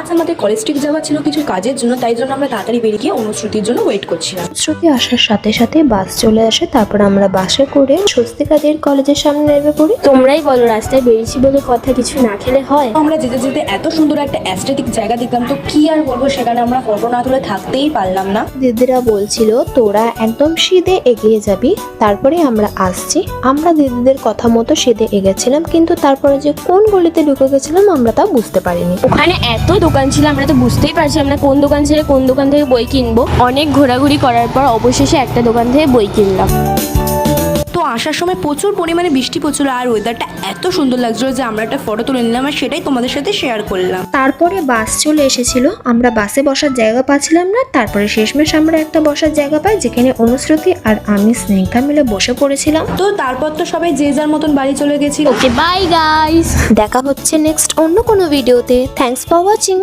আজ আমাদের college trip যাওয়া ছিল কিছু কাজের জন্য, তাই জন্য আমরা তাড়াতাড়ি বেরিয়ে গিয়ে অনুশ্রুতির জন্য ওয়েট করছিলাম। শ্রুতি আসার সাথে সাথে বাস চলে আসে, তারপর আমরা বাসে করে স্বস্তিকাদের কলেজের সামনে নেমে পড়ি। তোমরাই বলো, রাস্তায় বেরিয়েছি বলে কথা কিছু না খেলে হয়? আমরা যেতে যেতে এত সুন্দর একটা অ্যাস্থেটিক জায়গা দেখলাম, তো কি আর বলবো, সেখানে আমরা ফটো না তুলে থাকতেই পারলাম না। দিদিরা বলছিল তোরা একদম সিধে এগিয়ে যাবি, তারপরে আমরা আসছি। আমরা দিদিদের কথা মতো সিধে এগেছিলাম, কিন্তু তারপরে যে কোন গলিতে ঢুকে গেছিলাম আমরা তা বুঝতে পারিনি। ওখানে এত দোকান ছিল, আমরা তো বুঝতেই পারছিলাম না কোন দোকান ছেড়ে কোন দোকান থেকে বই কিনবো। অনেক ঘোরাঘুরি করার পর অবশেষে একটা দোকান থেকে বই কিনলাম। তো আসার সময় প্রচুর পরিমাণে বৃষ্টি পড়ছিল, আর ওয়েদারটা এত সুন্দর লাগছিল যে আমরা একটা ফটো তুলে নিলাম আর সেটাই তোমাদের সাথে শেয়ার করলাম। তারপরে বাস চলে এসেছিল, আমরা বাসে বসার জায়গা পাচ্ছিলাম না। তারপরে শেষমেশ আমরা একটা বসার জায়গা পাই, যেখানে অনুশ্রুতি আর আমি স্নেহা মিলে বসে পড়েছিলাম। তো তারপর তো সবাই যে যার মতন বাড়ি চলে গেছিল। ওকে, বাই গাইস। দেখা হচ্ছে নেক্সট অন্য কোনো ভিডিওতে। Thanks for watching.